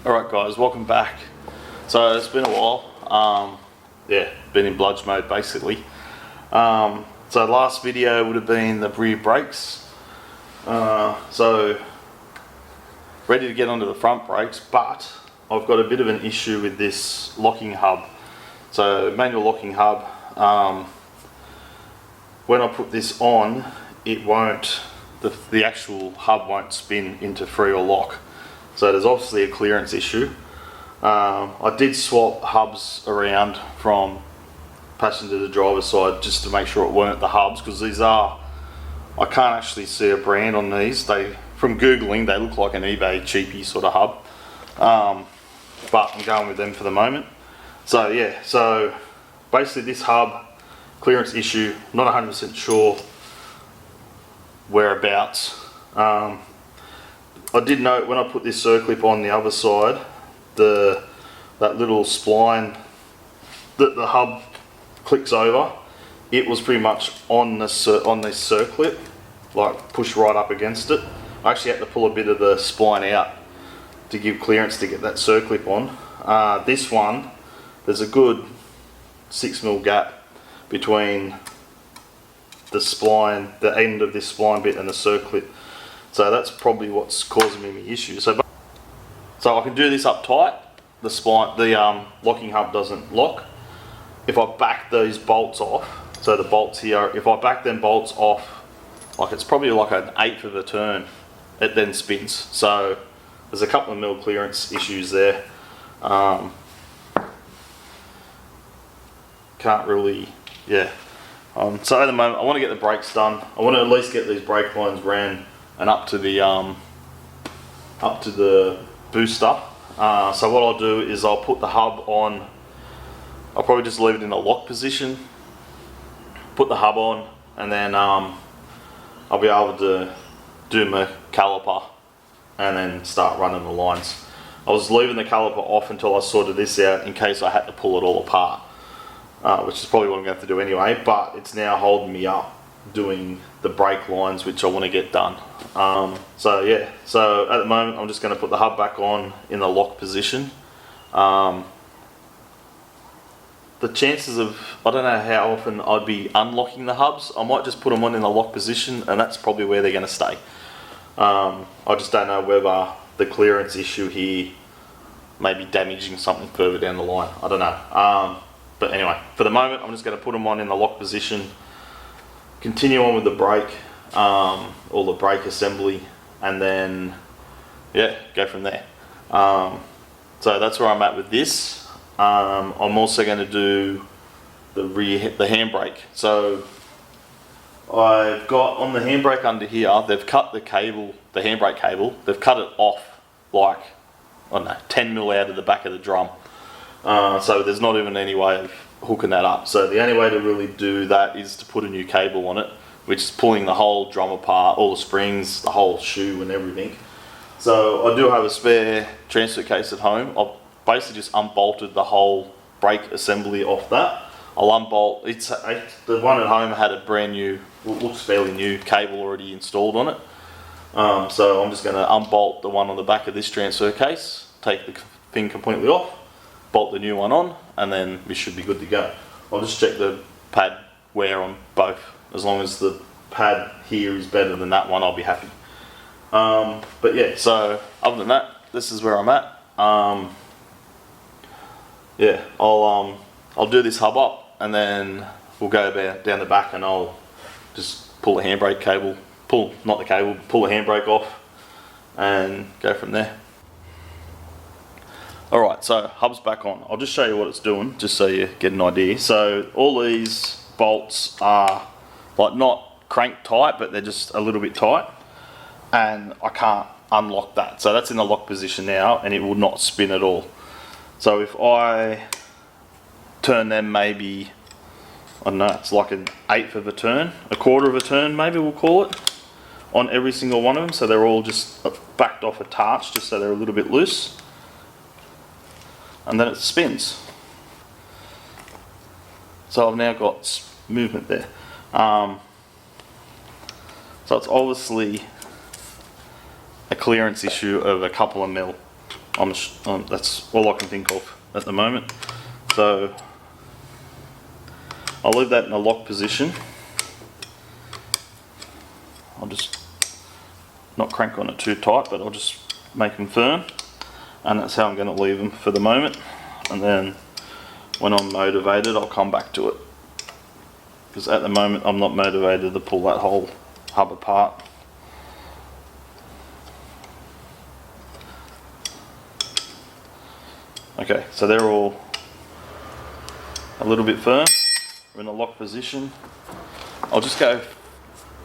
Alright guys, welcome back. So it's been a while, been in bludge mode basically. So last video would have been the rear brakes. So ready to get onto the front brakes, but I've got a bit of an issue with this locking hub. So manual locking hub, when I put this on, it won't, the actual hub won't spin into free or lock. So there's obviously a clearance issue. I did swap hubs around from passenger to driver's side just to make sure it weren't the hubs, because these are, I can't actually see a brand on these. From Googling, they look like an eBay cheapie sort of hub. But I'm going with them for the moment. So yeah, so basically this hub, clearance issue, not 100% sure whereabouts. I did note when I put this circlip on the other side, that little spline that the hub clicks over, it was pretty much on this circlip, like pushed right up against it. I actually had to pull a bit of the spline out to give clearance to get that circlip on. This one, there's a good 6mm gap between the spline, the end of this spline bit, and the circlip. So that's probably what's causing me the issue. So I can do this up tight. The spline, the locking hub doesn't lock. If I back these bolts off, so the bolts here, if I back them bolts off, like it's probably like an 1/8 of a turn, it then spins. So there's a couple of mil clearance issues there. Can't really, yeah. So at the moment, I want to get the brakes done. I want to at least get these brake lines ran and up to the booster. So what I'll do is I'll put the hub on. I'll probably just leave it in a lock position, put the hub on, and then I'll be able to do my caliper and then start running the lines. I was leaving the caliper off until I sorted this out in case I had to pull it all apart, which is probably what I'm going to have to do anyway, but it's now holding me up doing the brake lines, which I want to get done. So yeah, so at the moment I'm just going to put the hub back on in the lock position. The chances of, I don't know how often I'd be unlocking the hubs. I might just put them on in the lock position, and that's probably where they're going to stay. I just don't know whether the clearance issue here may be damaging something further down the line. I don't know. But anyway, for the moment I'm just going to put them on in the lock position, continue on with the brake, or the brake assembly, and then yeah, go from there. So that's where I'm at with this. I'm also going to do the handbrake. So I've got on the handbrake under here, they've cut the cable, the handbrake cable, they've cut it off like, I don't know, 10mm out of the back of the drum. So there's not even any way of hooking that up. So the only way to really do that is to put a new cable on it, which is pulling the whole drum apart, all the springs, the whole shoe and everything. So I do have a spare transfer case at home. I've basically just unbolted the whole brake assembly off that. I'll unbolt, the one at home had a brand new, looks fairly new, cable already installed on it. So I'm just going to unbolt the one on the back of this transfer case, take the thing completely off, bolt the new one on, and then we should be good to go. I'll just check the pad wear on both. As long as the pad here is better than that one, I'll be happy. But yeah, so other than that, this is where I'm at. Yeah, I'll do this hub up, and then we'll go down the back, and I'll just pull the handbrake cable, pull the handbrake off, and go from there. Alright, so hub's back on. I'll just show you what it's doing, just so you get an idea. So all these bolts are like not crank tight, but they're just a little bit tight, and I can't unlock that. So that's in the lock position now, and it will not spin at all. So if I turn them maybe, I don't know, it's like an 1/8 of a turn, a 1/4 of a turn maybe we'll call it, on every single one of them, so they're all just backed off a touch, just so they're a little bit loose, and then it spins. So I've now got movement there. So it's obviously a clearance issue of a couple of mil. That's all I can think of at the moment. So I'll leave that in a lock position. I'll just not crank on it too tight, but I'll just make them firm, and that's how I'm going to leave them for the moment. And then when I'm motivated, I'll come back to it, because at the moment I'm not motivated to pull that whole hub apart. Okay, so they're all a little bit firm. We're in a lock position.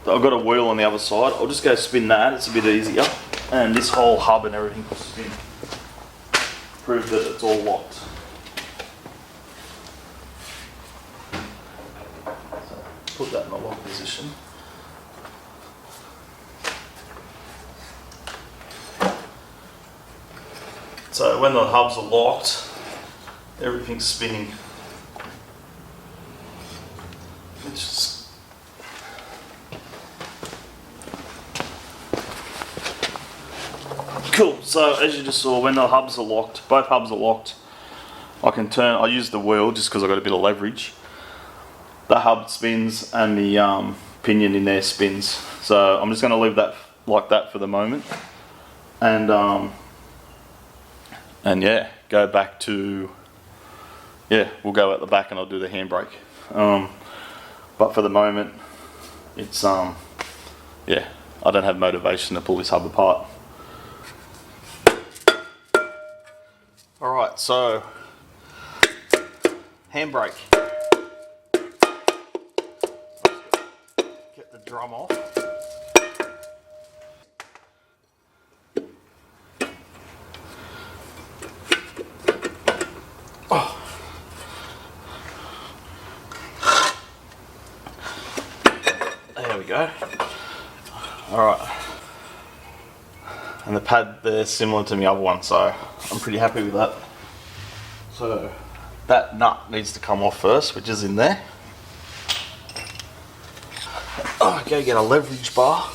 I've got a wheel on the other side. I'll just go spin that, it's a bit easier. And this whole hub and everything will spin. Prove that it's all locked. So put that in a lock position. So when the hubs are locked, everything's spinning. Cool, so as you just saw, when the hubs are locked, both hubs are locked, I use the wheel just because I've got a bit of leverage. The hub spins and the pinion in there spins. So I'm just going to leave that like that for the moment. And yeah, go back to, we'll go at the back and I'll do the handbrake. But for the moment, it's, I don't have motivation to pull this hub apart. Alright, so, handbrake. Get the drum off. There we go. Alright. And the pad there's similar to the other one, so I'm pretty happy with that. So that nut needs to come off first, which is in there. Oh, go get a leverage bar.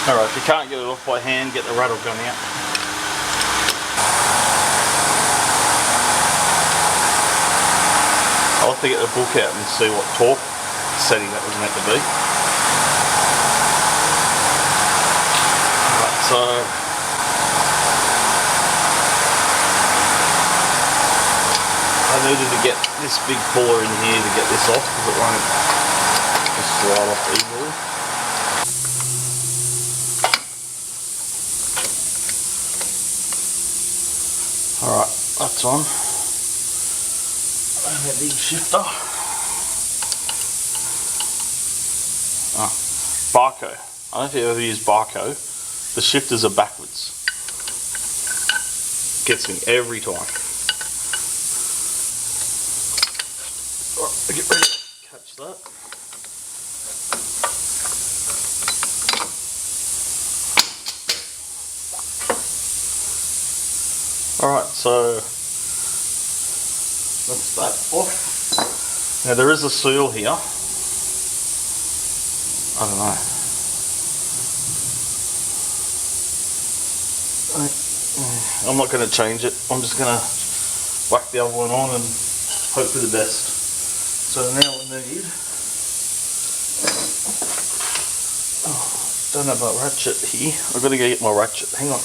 Alright, if you can't get it off by hand, get the rattle gun out. I'll have to get the book out and see what torque setting that was meant to be. Alright, so I needed to get this big puller in here to get this off because it won't just slide off easily. Alright, that's on. And a big shifter. Barco. I don't know if you ever use Barco. The shifters are backwards. Gets me every time. Alright, get ready to catch that. Alright, so that's that off. Now there is a seal here. I don't know. I'm not going to change it. I'm just going to whack the other one on and hope for the best. So now I need, don't have a ratchet here. I've got to go get my ratchet. Hang on.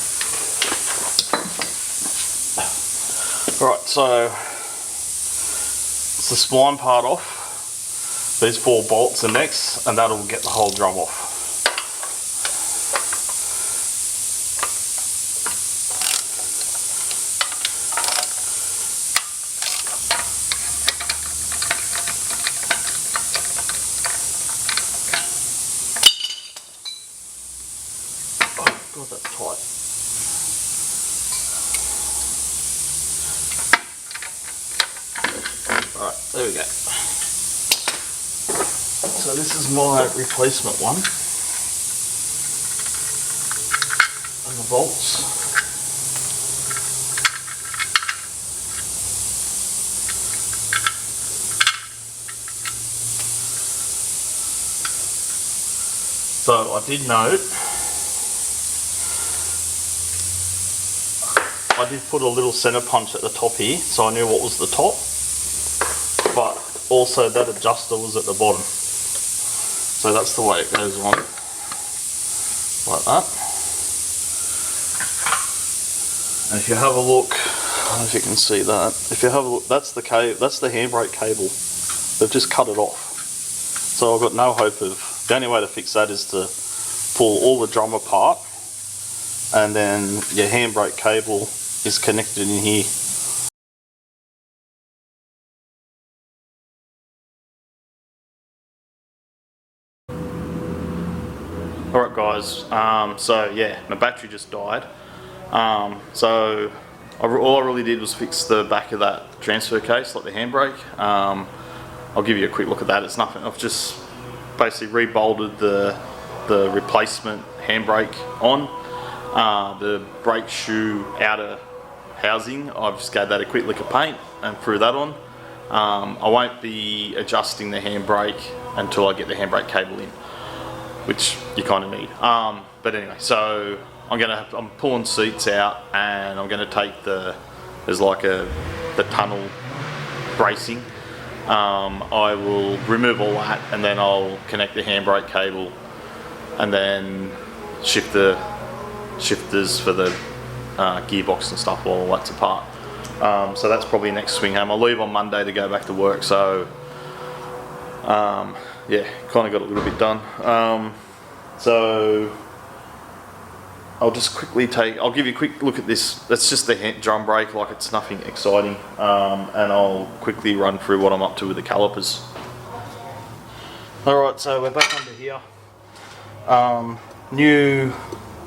Alright, so it's the spline part off. These 4 bolts are next, and that'll get the whole drum off. Oh, God, that's tight. Alright, there we go. So this is my replacement one. And the bolts. So I did note, I did put a little center punch at the top here, so I knew what was the top, but also that adjuster was at the bottom. So that's the way it goes on, like that. And if you have a look, I don't know if you can see that. If you have a look, that's the handbrake cable. They've just cut it off. So I've got no hope of. The only way to fix that is to pull all the drum apart, and then your handbrake cable is connected in here. Alright guys, so yeah, my battery just died. So all I really did was fix the back of that transfer case, like the handbrake. I'll give you a quick look at that. It's nothing. I've just basically rebolted the replacement handbrake on. The brake shoe outer housing, I've just gave that a quick lick of paint and threw that on. I won't be adjusting the handbrake until I get the handbrake cable in, which you kind of need. But anyway, so I'm pulling seats out, and I'm going to take there's like the tunnel bracing. I will remove all that, and then I'll connect the handbrake cable, and then shift the shifters for the gearbox and stuff while all that's apart. So that's probably next swing home. I'll leave on Monday to go back to work, so yeah, kind of got a little bit done. So I'll just quickly I'll give you a quick look at this. That's just the drum brake, like it's nothing exciting. And I'll quickly run through what I'm up to with the calipers. Alright, so we're back under here. New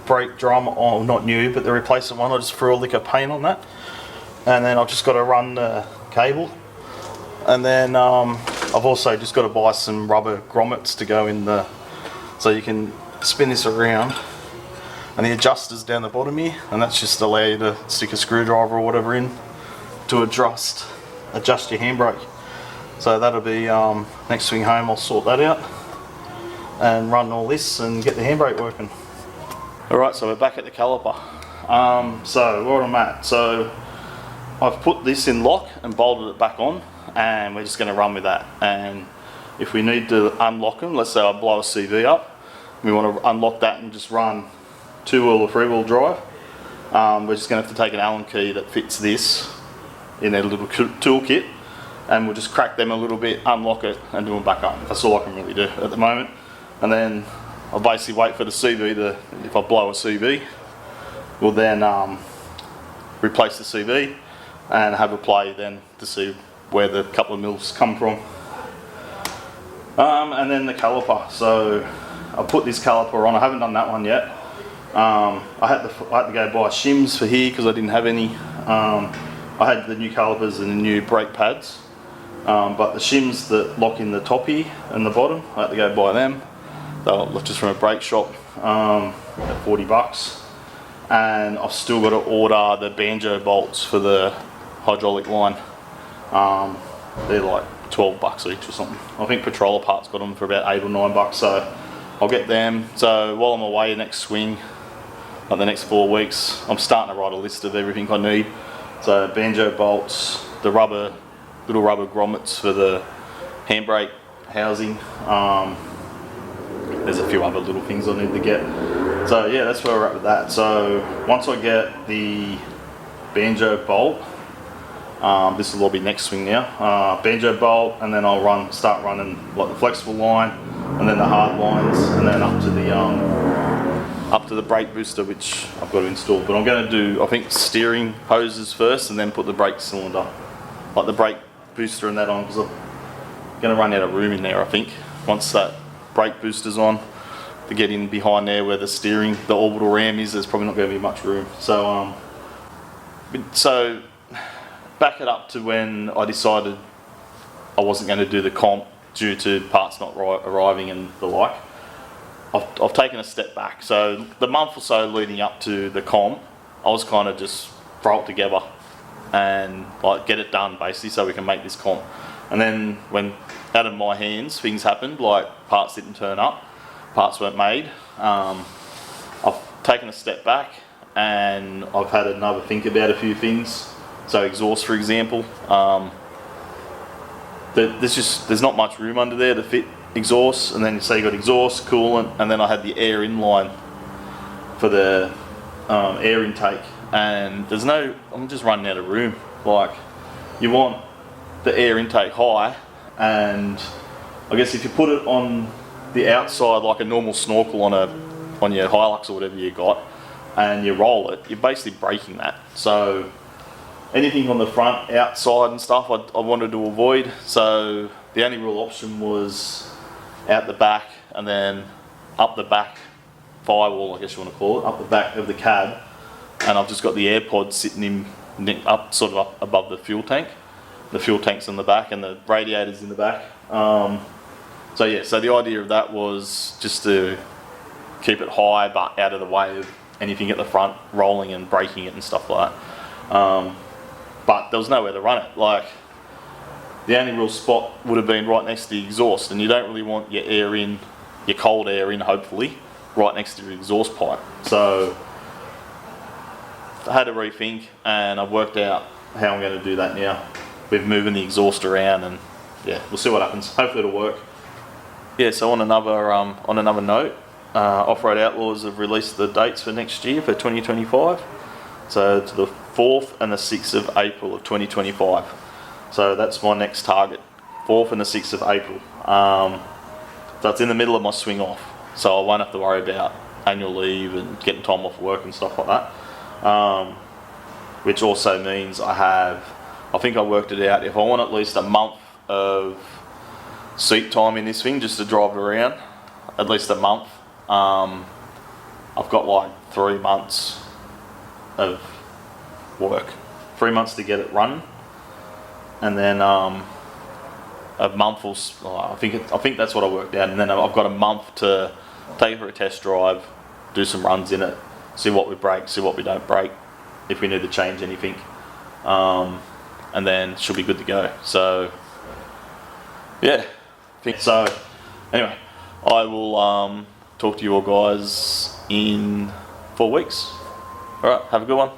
brake drum, oh not new, but the replacement one, I just threw a lick of paint on that. And then I've just got to run the cable. And then I've also just got to buy some rubber grommets to go in so you can spin this around. And the adjuster's down the bottom here, and that's just allow you to stick a screwdriver or whatever in to adjust your handbrake. So that'll be next swing home. I'll sort that out and run all this and get the handbrake working. Alright, so we're back at the caliper. So where I'm at, so I've put this in lock and bolted it back on, and we're just going to run with that. And if we need to unlock them, let's say I blow a CV up, we want to unlock that and just run 2-wheel or 3-wheel drive. We're just going to have to take an Allen key that fits this in a little toolkit, and we'll just crack them a little bit, unlock it, and do them back up. That's all I can really do at the moment. And then I'll basically wait for the CV if I blow a CV, we'll then replace the CV and have a play then to see where the couple of mils come from. And then the caliper. So I put this caliper on. I haven't done that one yet. I had to go buy shims for here because I didn't have any. I had the new calipers and the new brake pads, but the shims that lock in the top here and the bottom, I had to go buy them. They were just from a brake shop at $40, and I've still got to order the banjo bolts for the hydraulic line. They're like $12 each or something. I think Petrola Parts got them for about $8 or $9, so I'll get them. So while I'm away next swing, like the next 4 weeks, I'm starting to write a list of everything I need. So banjo bolts, the little rubber grommets for the handbrake housing. There's a few other little things I need to get. So yeah, that's where we're at with that. So once I get the banjo bolt, this will all be next swing now. Banjo bolt, and then I'll start running like the flexible line, and then the hard lines, and then up to the brake booster, which I've got to install. But I'm going to do, I think, steering hoses first, and then put the brake cylinder, like the brake booster and that on, because I'm going to run out of room in there, I think, once that brake booster's on, to get in behind there where the orbital ram is. There's probably not going to be much room. So back it up to when I decided I wasn't going to do the comp due to parts not arriving and the like. I've taken a step back. So the month or so leading up to the comp, I was kind of just throw it together and like get it done basically so we can make this comp. And then when out of my hands things happened, like parts didn't turn up, parts weren't made, I've taken a step back and I've had another think about a few things. So exhaust, for example, there's not much room under there to fit exhaust, and then you say you got exhaust, coolant, and then I had the air inline for the air intake, and I'm just running out of room. Like, you want the air intake high, and I guess if you put it on the outside like a normal snorkel on your Hilux or whatever you got, and you roll it, you're basically breaking that. So anything on the front, outside and stuff, I wanted to avoid. So the only real option was out the back and then up the back firewall, I guess you want to call it, up the back of the cab. And I've just got the AirPod sitting sort of up above the fuel tank. The fuel tank's in the back and the radiator's in the back. So yeah, so the idea of that was just to keep it high but out of the way of anything at the front rolling and braking it and stuff like that. But there was nowhere to run it. Like, the only real spot would have been right next to the exhaust, and you don't really want your air in, your cold air in, hopefully, right next to the exhaust pipe. So I had to rethink, and I've worked out how I'm going to do that now. We're moving the exhaust around, and yeah, we'll see what happens. Hopefully it'll work. Yeah, so on another note, Off-Road Outlaws have released the dates for next year for 2025. So to the 4th and the 6th of April of 2025. So that's my next target, 4th and the 6th of April. So it's in the middle of my swing off, so I won't have to worry about annual leave and getting time off work and stuff like that. Which also means I think I worked it out, if I want at least a month of seat time in this thing just to drive it around, at least a month, I've got like 3 months of work, 3 months to get it running, and then a month or I think that's what I worked out, and then I've got a month to take it for a test drive, do some runs in it, see what we break, see what we don't break, if we need to change anything, and then it should be good to go. So yeah, I think so. Anyway, I will talk to you all guys in 4 weeks. Alright, have a good one.